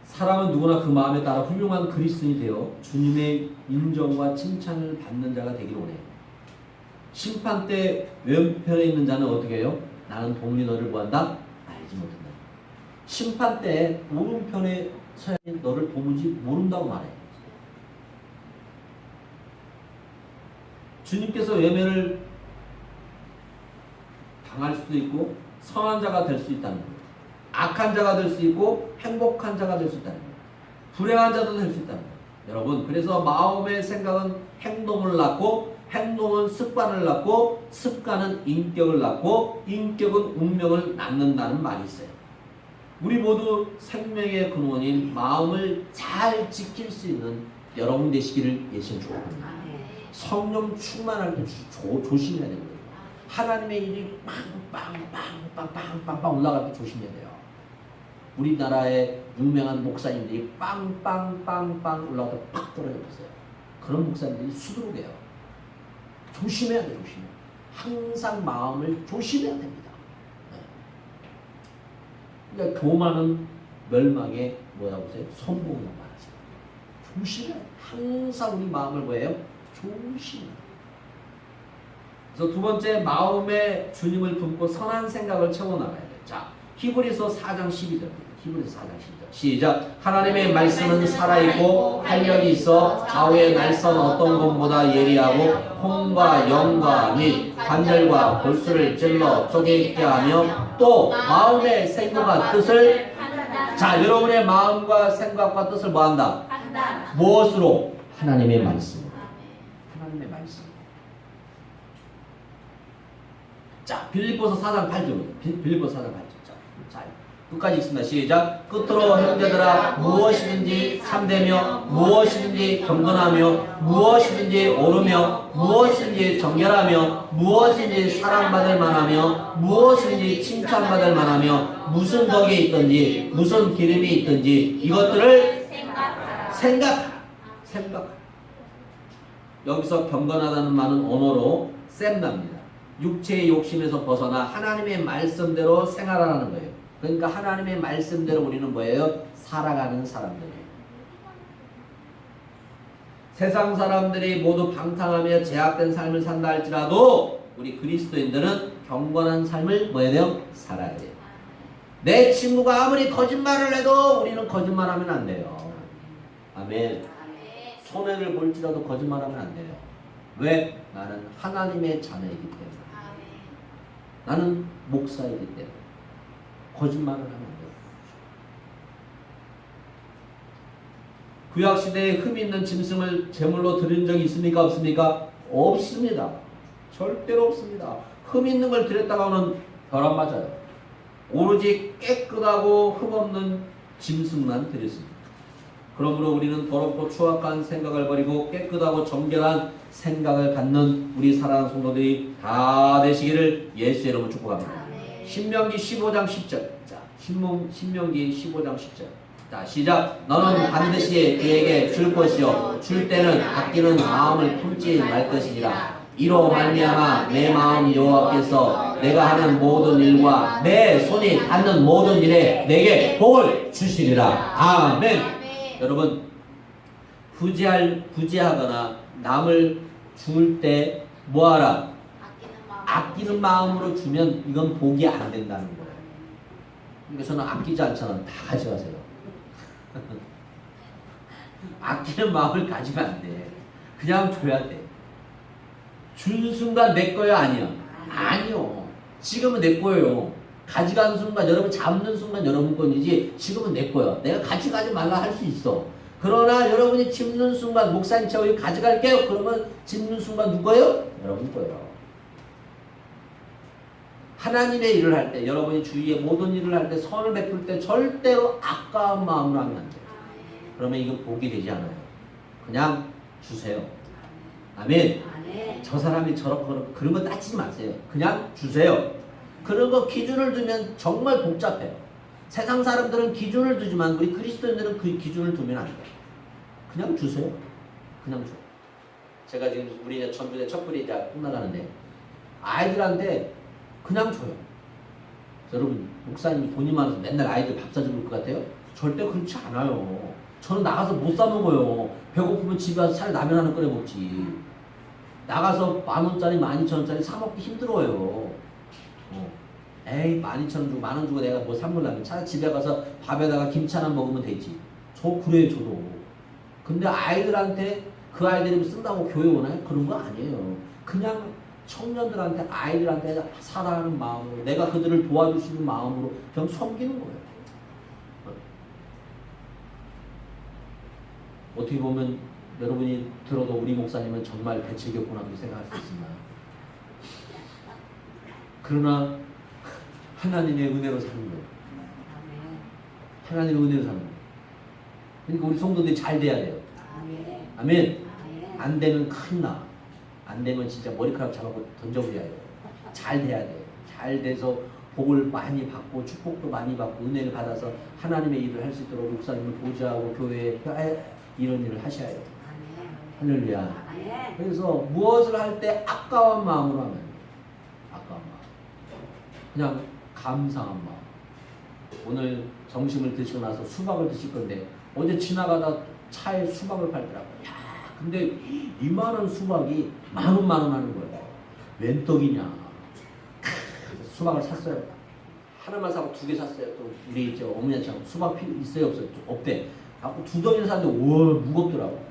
사람은 누구나 그 마음에 따라 훌륭한 그리스도인이 되어 주님의 인정과 칭찬을 받는 자가 되기를 원해요. 심판 때 왼편에 있는 자는 어떻게 해요? 나는 동리 너를 보한다? 알지 못한다. 심판 때 오른편에 서야 너를 도무지 모른다고 말해요. 주님께서 외면을 당할 수도 있고 선한 자가 될 수 있다는 거예요. 악한 자가 될 수 있고 행복한 자가 될 수 있다는 거예요. 불행한 자도 될 수 있다는 거예요. 여러분, 그래서 마음의 생각은 행동을 낳고 행동은 습관을 낳고 습관은 인격을 낳고 인격은 운명을 낳는다는 말이 있어요. 우리 모두 생명의 근원인 마음을 잘 지킬 수 있는 여러분 되시기를 예수님 축복합니다. 성령 충만할 때 조심해야 되는 거예요. 하나님의 일이 빵빵빵빵빵빵 올라갈 때 조심해야 돼요. 우리나라의 유명한 목사님들이 빵빵빵빵 올라가다 팍 떨어졌어요. 그런 목사님들이 수두룩해요. 조심해야 돼요. 조심해. 항상 마음을 조심해야 됩니다. 네. 그러니까 교만은 멸망의 뭐라고 보세요? 성공이라고 말하죠. 조심해. 항상 우리 마음을 뭐예요? 조심해. 그래서 두 번째, 마음에 주님을 품고 선한 생각을 채워나가야 돼요. 자, 히브리서 4장 12절입니다. 히브리서 4장 12절. 시작. 하나님의 말씀은 살아있고 활력이 있어 좌우의 날선 어떤 것보다 예리하고 혼과 영과 및 관절과 골수를 찔러 쪼개게 하며 또 마음의 생각과 뜻을 자, 여러분의 마음과 생각과 뜻을 뭐한다? 무엇으로? 하나님의 말씀으로. 하나님의 말씀. 자, 빌립보서 4장 8절. 빌립보서 4장 8절. 자, 끝까지 읽습니다. 시작. 끝으로 형제들아 무엇이든지 참되며 무엇이든지 경건하며 무엇이든지 옳으며 무엇이든지 정결하며 무엇이든지 사랑받을 만하며 무엇이든지 칭찬받을 만하며 무슨 덕이 있든지 무슨 기름이 있든지 이것들을 생각하라. 여기서 경건하다는 말은 언어로 셈납니다. 육체의 욕심에서 벗어나 하나님의 말씀대로 생활하라는 거예요. 그러니까 하나님의 말씀대로 우리는 뭐예요? 살아가는 사람들이에요. 세상 사람들이 모두 방탕하며 제약된 삶을 산다 할지라도 우리 그리스도인들은 경건한 삶을 뭐 해야 돼요? 살아야 돼요. 내 친구가 아무리 거짓말을 해도 우리는 거짓말하면 안 돼요. 아멘. 손해를 볼지라도 거짓말하면 안 돼요. 왜? 나는 하나님의 자녀이기 때문에. 나는 목사이기 때문에. 거짓말을 하면 안 돼요. 구약시대에 흠 있는 짐승을 제물로 드린 적이 있습니까? 없습니까? 없습니다. 절대로 없습니다. 흠 있는 걸 드렸다가는 벼락 맞아요. 오로지 깨끗하고 흠 없는 짐승만 드렸습니다. 그러므로 우리는 더럽고 추악한 생각을 버리고 깨끗하고 정결한 생각을 갖는 우리 사랑하는 성도들이 다 되시기를 예수의 이름으로 축복합니다. 신명기 15장 10절. 자, 신명기 15장 10절. 자, 시작. 너는 반드시 그에게 줄 것이요 줄 때는 아끼는 마음을 품지 말 것이니라. 이로 말미암아 내 마음 여호와께서 내가 하는 모든 일과 내 손이 닿는 모든 일에 내게 복을 주시리라. 아멘. 여러분, 부재하거나 남을 줄 때 뭐하라? 아끼는 마음으로 주면 이건 복이 안 된다는 거예요. 그러니까 저는 아끼지 않잖아요. 다 가져가세요. 아끼는 마음을 가지면 안 돼. 그냥 줘야 돼. 준 순간 내 거야 아니야? 아니요. 지금은 내 거예요. 가져가는 순간 여러분 잡는 순간 여러분 거이지 지금은 내 거야. 내가 가져가지 말라 할 수 있어. 그러나 여러분이 짚는 순간 목사님 제가 여기 가져갈게요. 그러면 짚는 순간 누구예요? 여러분 거예요. 하나님의 일을 할 때 여러분이 주위의 모든 일을 할 때 선을 베풀 때 절대로 아까운 마음으로 하면 안 돼요. 그러면 이거 복이 되지 않아요. 그냥 주세요. 아멘. 저 사람이 저렇고 그런 거 따지지 마세요. 그냥 주세요. 그런 거 기준을 두면 정말 복잡해요. 세상 사람들은 기준을 두지만 우리 그리스도인들은 그 기준을 두면 안 돼요. 그냥 주세요. 그냥 줘요. 제가 지금 우리 이제 전주대 촛불이 이제 끝나가는데 아이들한테 그냥 줘요. 여러분 목사님이 돈이 많아서 맨날 아이들 밥 사줄 것 같아요? 절대 그렇지 않아요. 저는 나가서 못 사 먹어요. 배고프면 집에 와서 차라리 라면 하나 끓여 먹지. 나가서 10,000원짜리 12,000원짜리 사 먹기 힘들어요. 에이 12,000원 주고 10,000원 주고 내가 뭐 산물라면 차라리 집에 가서 밥에다가 김치 하나 먹으면 되지. 저 그래요 저도. 근데 아이들한테 그 아이들이 쓴다고 교회 오나요? 그런 거 아니에요. 그냥 청년들한테 아이들한테 사랑하는 마음으로 내가 그들을 도와줄 수 있는 마음으로 그냥 섬기는 거예요. 어떻게 보면 여러분이 들어도 우리 목사님은 정말 대책이었구나 그렇게 생각할 수 있습니다. 그러나 하나님의 은혜로 사는 거예요. 하나님의 은혜로 사는 거예요. 그러니까 우리 성도들이 잘 돼야 돼요. 아멘. 안 되면 큰일 나. 안 되면 진짜 머리카락 잡아서 던져버려야 돼요. 잘 돼야 돼요. 잘 돼서 복을 많이 받고 축복도 많이 받고 은혜를 받아서 하나님의 일을 할 수 있도록 목사님을 보좌하고 교회에 이런 일을 하셔야 해요. 할렐루야. 그래서 무엇을 할 때 아까운 마음으로 하면 돼요. 아까운 마음. 그냥 감사한 마음. 오늘 점심을 드시고 나서 수박을 드실 건데 어제 지나가다 차에 수박을 팔더라고요. 야, 근데 이만한 수박이 만 원 하는 거예요. 웬 떡이냐. 수박을 샀어요. 하나만 사고 2개 샀어요. 또 우리 이제 어머니한테 수박 필요 있어요 없어요? 없대. 갖고 2덩이를 샀는데 오 무겁더라고.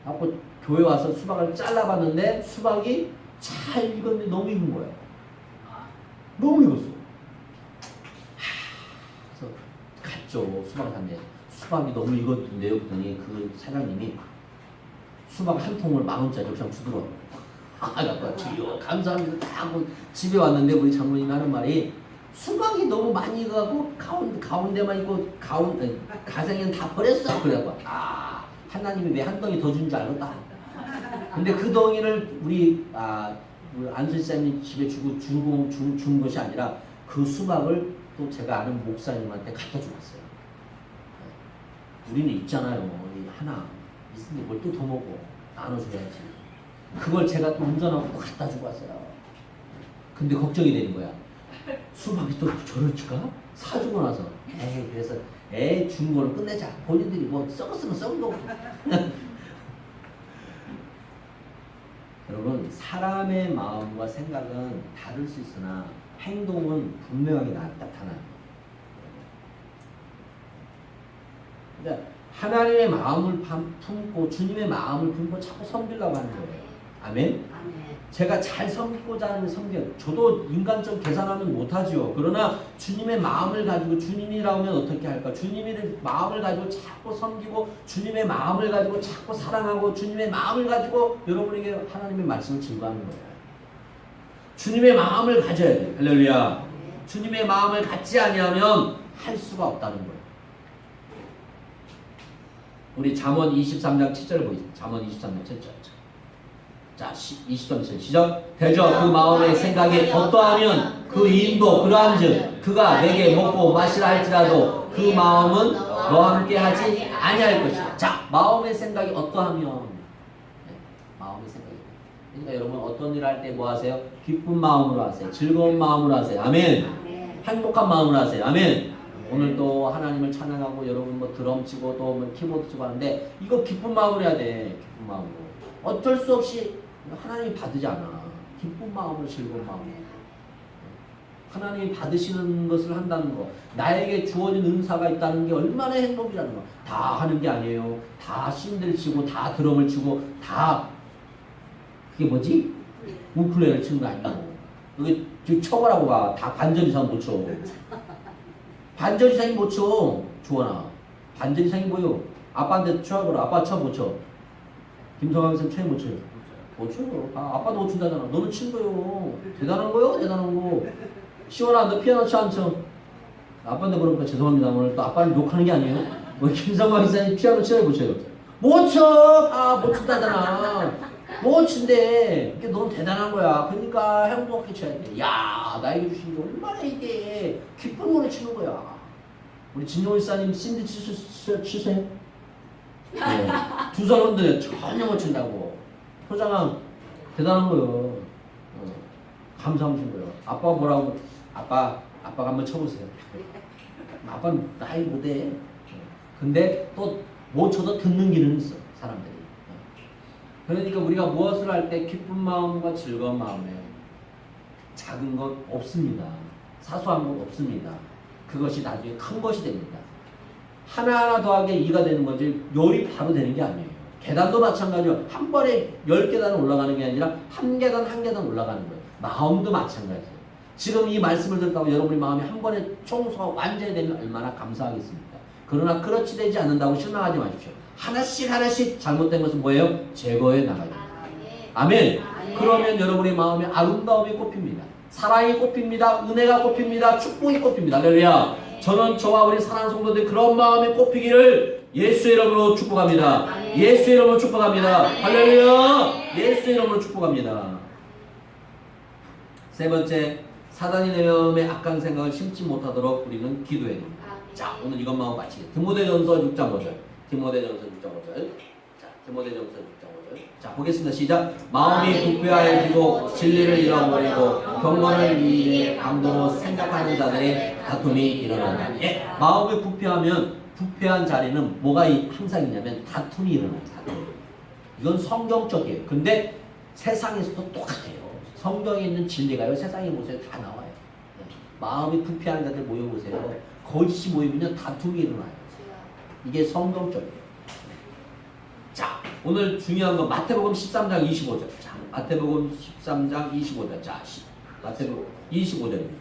갖고 교회 와서 수박을 잘라봤는데 수박이 잘 익었는데 너무 익은 거예요. 너무 익었어. 그래서 갔죠. 수박을 샀는데 수박이 너무 익었던데요. 그랬더니 그 사장님이 수박 한 통을 10,000원짜리 그냥 주더라고요. 아까 주여 감사합니다 하고 집에 왔는데 우리 장모님이 하는 말이 수박이 너무 많이 익어가고 가운데만 있고 가생이는 다 버렸어. 그래갖고 하나님이 왜 한 덩이 더 준 줄 알겠다. 근데 그 덩이를 우리 안수사님 집에 준 것이 아니라 그 수박을 또 제가 아는 목사님한테 갖다 주고 왔어요. 우리는 있잖아요. 하나 있으니 뭘 또 더 먹어. 나눠줘야지. 그걸 제가 또 운전하고 또 갖다 주고 왔어요. 근데 걱정이 되는 거야. 수박이 또 저럴까? 사주고 나서 그래서 준 거를 끝내자. 본인들이 뭐 썩었으면 썩은 거고. 여러분 사람의 마음과 생각은 다를 수 있으나 행동은 분명하게 나타나요. 그러니까 하나님의 마음을 품고 주님의 마음을 품고 자꾸 섬기려고 하는 거예요. 아멘? 제가 잘 섬기고자 하는 섬겨요. 저도 인간적 계산하면 못하지요. 그러나 주님의 마음을 가지고 주님이라면 어떻게 할까? 주님의 마음을 가지고 자꾸 섬기고 주님의 마음을 가지고 자꾸 사랑하고 주님의 마음을 가지고 여러분에게 하나님의 말씀을 증거하는 거예요. 주님의 마음을 가져야 돼요. 할렐루야. 주님의 마음을 갖지 아니하면 할 수가 없다는 거예요. 우리 잠언 23장 7절을 보겠습니다. 잠언 23장 7절. 자, 23절 시작. 대저 그 마음의 생각이 어떠하면 그 인도 그러한즉 그가 내게 먹고 마시라 할지라도 그 마음은 너와 함께 하지 아니할 것이다. 자, 마음의 생각이 어떠하면 마음의 생각이. 그러니까 여러분 어떤 일을 할 때 뭐 하세요? 기쁜 마음으로 하세요. 즐거운 마음으로 하세요. 아멘. 행복한 마음으로 하세요. 아멘. 오늘도 하나님을 찬양하고 여러분 뭐 드럼 치고 또 뭐 키보드 치고 하는데 이거 기쁜 마음으로 해야 돼. 기쁜 마음으로. 어쩔 수 없이 하나님이 받으지 않아. 기쁜 마음으로 즐거운 마음으로. 하나님이 받으시는 것을 한다는 거. 나에게 주어진 은사가 있다는 게 얼마나 행복이라는 거. 다 하는 게 아니에요. 다 신들 치고 다 드럼을 치고 다 그게 뭐지? 우쿨렐레를 치는 거 아니고. 여기 지금 쳐보라고 봐. 다 반절 이상 못 쳐. 반절 이상이 못 쳐. 주원아. 반절 이상이 뭐요? 아빠한테 쳐보라. 아빠 쳐 못 쳐. 김성환 쌤 쳐 못 쳐요. 못 쳐요. 아빠도 못 춘다잖아. 너는 친 거요. 대단한 거요? 대단한 거. 시원아 너 피아노 쳐 안 쳐? 아빠한테 그러니까 죄송합니다. 오늘 또 아빠를 욕하는 게 아니에요. 뭐 김성환 쌤이 피아노 쳐요 못 쳐요? 못 쳐. 못 춘다잖아. 못 친대. 이게 너무 대단한 거야. 그러니까 행복하게 쳐야 돼. 야 나에게 주신 게 얼마나 이게 기쁜 노래 치는 거야. 우리 진용 일사님 신디 치세요? 네. 두 손 흔들어 전혀 못 친다고. 소장아 대단한 거요. 감사하신 거요. 아빠가 뭐라고? 아빠가 한번 쳐보세요. 아빠는 나이 못해. 근데 또 못 쳐도 듣는 기능이 있어 사람들이. 그러니까 우리가 무엇을 할 때 기쁜 마음과 즐거운 마음에 작은 것 없습니다. 사소한 것 없습니다. 그것이 나중에 큰 것이 됩니다. 하나하나 더하기 2가 되는 거지 열이 바로 되는 게 아니에요. 계단도 마찬가지로 한 번에 10계단 올라가는 게 아니라 한 계단 한 계단 올라가는 거예요. 마음도 마찬가지예요. 지금 이 말씀을 듣다고 여러분의 마음이 한 번에 청소가 완전히 되면 얼마나 감사하겠습니까? 그러나 그렇지 되지 않는다고 실망하지 마십시오. 하나씩 하나씩 잘못된 것은 뭐예요? 제거해 나가야 돼요. 아멘. 그러면 여러분의 마음에 아름다움이 꼽힙니다. 사랑이 꼽힙니다. 은혜가 꼽힙니다. 축복이 꼽힙니다. 할렐루야. 저는 저와 우리 사랑하는 성도들 그런 마음에 꼽히기를 예수의 이름으로 축복합니다. 예수의 이름으로 축복합니다. 할렐루야. 예수의 이름으로 축복합니다. 세 번째, 사단이 내 마음에 악한 생각을 심지 못하도록 우리는 기도해야 됩니다. 자, 오늘 이것만 하고 마치겠습니다. 디모데전서 6장 5절. 디모데전서 6장 5절. 자, 디모데전서 6장 5절. 자, 보겠습니다. 시작. 마음이 부패하여지고 진리를 잃어버리고 경건을 위해 강도로 생각하는 자들의 다툼이 일어난다. 예, 마음이 부패하면 부패한 자리는 뭐가 항상 있냐면 다툼이 일어나요. 다툼. 이건 성경적이에요. 근데 세상에서도 똑같아요. 성경에 있는 진리가요. 세상에 보세요. 다 나와요. 예. 마음이 부패한 자들 모여보세요. 거짓이 모이면 다툼이 일어나요. 이게 성경적이에요. 자, 오늘 중요한 건 마태복음 13장 25절. 자, 마태복음 13장 25절. 자, 마태복음 25절입니다.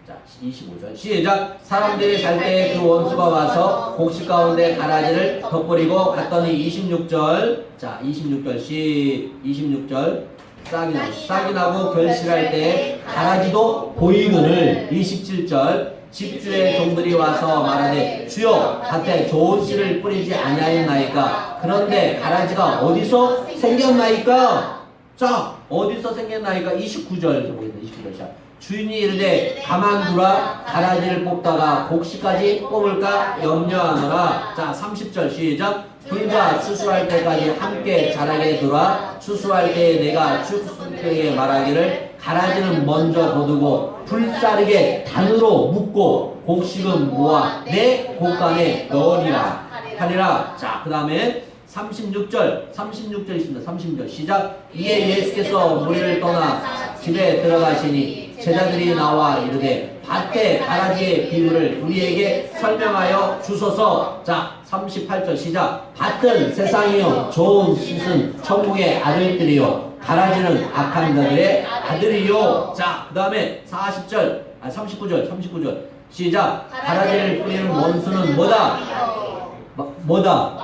자, 25절. 시작. 사람들이 살 때 그 원수가 와서 곡식 가운데 가라지를 덧버리고 갔더니 26절. 자, 26절. 26절. 싹이 나고 결실할 때 가라지도 보이거늘. 27절. 집주의 종들이 와서 말하되 주여 밭에 좋은 씨를 뿌리지 아니하였나이까. 그런데 가라지가 어디서 생겼나이까. 자, 어디서 생겼나이까. 29절 보겠습니다. 29절. 자, 주인이 이르되 가만두라. 가라지를 뽑다가 곡식까지 뽑을까 염려하노라. 자, 30절 시작. 불과 추수할 때까지 함께 자라게 두라. 추수할 때에 내가 추수때에 말하기를 가라지는 먼저 거두고 불사르게 단으로 묶고 곡식은 모아 내 곡간에 넣으리라 하리라. 자, 그 다음에 36절 있습니다. 36절 시작. 이에 예수께서 무리를 떠나 집에 들어가시니 제자들이 나와 이르되 밭에 가라지의 비유를 우리에게 설명하여 주소서. 자, 38절 시작. 밭은 세상이요 좋은 씻은 천국의 아들들이요 가라지는 악한 자들의 아들이요. 자, 그 다음에 39절 시작. 가라지를 뿌리는 원수는 뭐다? 뭐다?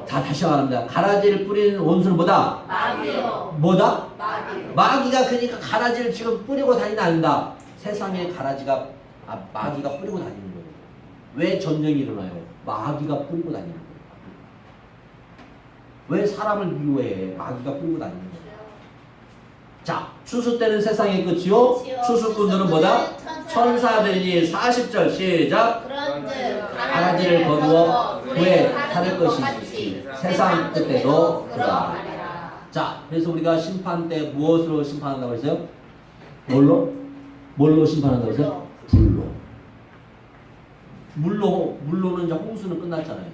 자, 다시 말합니다. 가라지를 뿌리는 원수는 뭐다? 뭐다? 마귀가. 그러니까 가라지를 지금 뿌리고 다니는 않는다. 세상에 가라지가 마귀가 뿌리고 다니는 거예요. 왜 전쟁이 일어나요? 마귀가 뿌리고 다니는 거예요. 왜 사람을 미워해? 마귀가 뿌리고 다니는 거예요. 자, 추수 때는 세상의 끝이요 추수꾼들은 뭐다? 천사들이니. 40절 시작. 가라지를 거두어 후에 타를 것이지 세상 끝때도 그러하리라. 자, 그래서 우리가 심판 때 무엇으로 심판한다고 했어요? 뭘로 심판한다고 했어요? 물로는 이제 홍수는 끝났잖아요.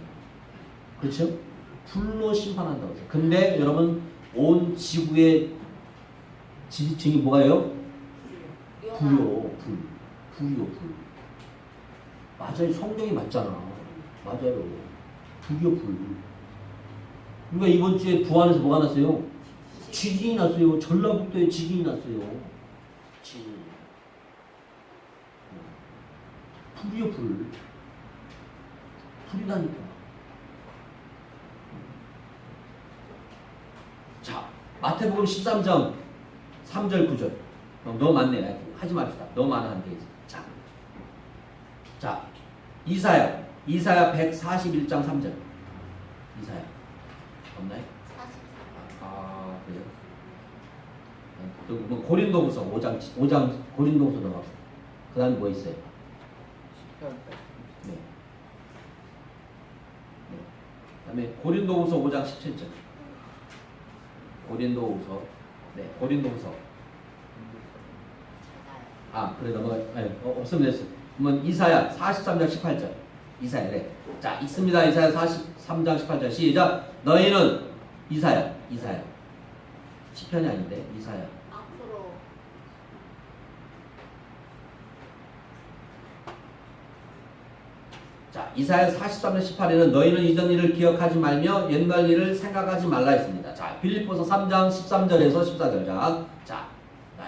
그렇죠? 불로 심판한다고 했어요. 근데 여러분, 온 지구의 지층이 뭐가요? 불이요. 맞아요. 성경이 맞잖아. 맞아요. 불이요, 불. 우리가 이번 주에 부안에서 뭐가 났어요? 지진이 났어요. 전라북도에 지진이 났어요. 지진. 불이요, 불. 불이라니까. 자, 마태복음 13장 3절 9절. 너무 많네. 하지 맙시다. 너무 많아 안 되겠어. 자, 이사야 141장 3절. 이사야 없나요? 그래요? 뭐 고린도후서 5장 고린도후서 넘어갑시다. 그 다음에 뭐 있어요? 네. 그 다음에 고린도후서 5장 17절. 고린도후서. 그래 넘어가. 없으면 됐어. 그러면 이사야 43장 18절. 이사야래. 자, 있습니다. 이사야 43장 18절 시작. 너희는 이사야. 시편이 아닌데 이사야. 앞으로. 자, 이사야 43장 18에는 너희는 이전 일을 기억하지 말며 옛날 일을 생각하지 말라 했습니다. 자, 빌립보서 3장 13절에서 14절. 자,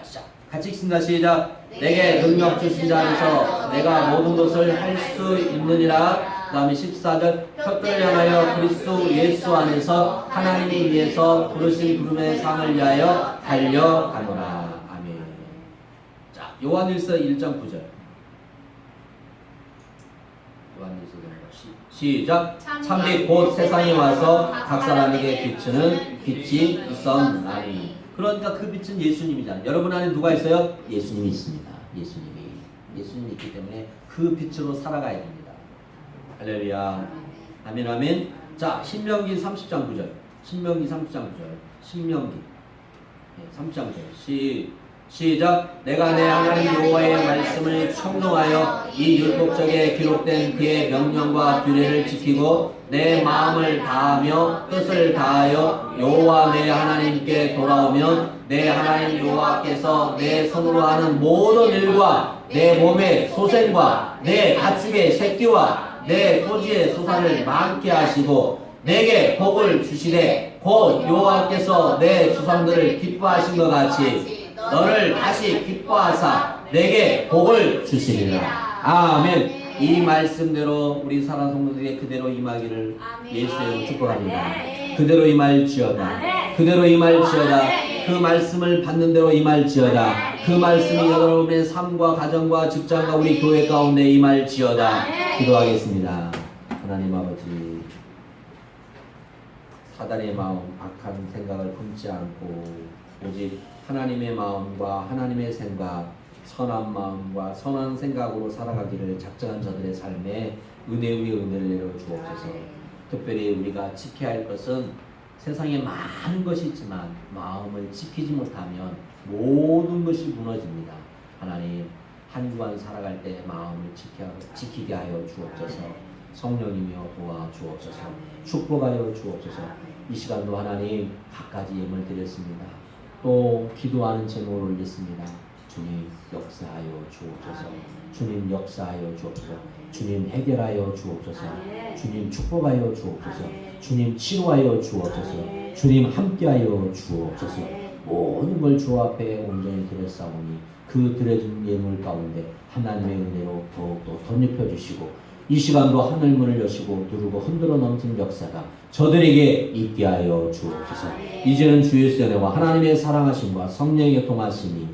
시작. 같이 읽습니다. 시작. 내게 능력 주신 자 안에서 내가 모든 것을 할 수 있느니라. 그 다음에 14절 혀들을 향하여 그리스도 예수 안에서 하나님이 위해서 부르신 부름의 상을 위하여 달려가노라. 아멘. 자, 요한일서 1장 9절. 요한일서 1장 시작. 참빛 곧 세상에 와서 각 사람에게 비추는 빛이 있었나니. 그러니까 그 빛은 예수님이잖아요. 여러분 안에 누가 있어요? 예수님이 있습니다. 예수님이 있기 때문에 그 빛으로 살아가야 됩니다. 할렐루야. 아멘 아멘. 자, 신명기 30장 9절. 신명기 30장 9절. 신명기 30장 9절. 시작. 내가 내 하나님 여호와의 말씀을 청종하여 이 율법책에 기록된 그의 명령과 규례를 지키고 내 마음을 다하며 뜻을 다하여 여호와 내 하나님께 돌아오면 내 하나님 여호와께서 내 손으로 하는 모든 일과 내 몸의 소생과 내 가축의 새끼와 내 토지의 소산을 많게 하시고 내게 복을 주시되 곧 여호와께서 내 조상들을 기뻐하신 것 같이 너를 다시 기뻐하사 내게 복을 주시리라. 아멘. 이 말씀대로 우리 사랑 성도들에게 그대로 임하기를 예수의 축복합니다. 그대로 임할지어다. 그대로 임할지어다. 그 말씀을 받는 대로 임할지어다. 그 말씀이 여러분의 삶과 가정과 직장과 우리 교회 가운데 임할지어다. 기도하겠습니다. 하나님 아버지, 사단의 마음, 악한 생각을 품지 않고 오직 하나님의 마음과 하나님의 생각, 선한 마음과 선한 생각으로 살아가기를 작정한 저들의 삶에 은혜 위에 은혜를 내려 주옵소서. 특별히 우리가 지켜야 할 것은 세상에 많은 것이 있지만 마음을 지키지 못하면 모든 것이 무너집니다. 하나님, 한 주간 살아갈 때 마음을 지키게 하여 주옵소서. 성령이며 도와 주옵소서. 축복하여 주옵소서. 이 시간도 하나님 갖가지 예물 드렸습니다. 또 기도하는 제목을 올렸습니다. 주님 역사하여 주옵소서. 주님 역사하여 주옵소서. 주님 해결하여 주옵소서. 주님 축복하여 주옵소서. 주님 치료하여 주옵소서. 주님 함께하여 주옵소서. 모든 걸 주 앞에 온전히 드렸사오니 그 드려진 예물 가운데 하나님의 은혜로 더욱더 덧입혀 주시고 이 시간도 하늘문을 여시고 누르고 흔들어 넘친 역사가 저들에게 있게 하여 주옵소서. 이제는 주 예수의 은혜와 하나님의 사랑하심과 성령의 통하심이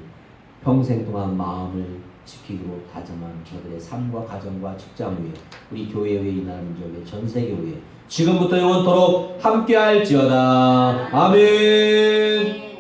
평생 동안 마음을 지키기로 다짐한 저들의 삶과 가정과 직장 위에 우리 교회 위에 이 나라 민족의 전 세계 위에 지금부터 영원토록 함께할지어다. 아멘.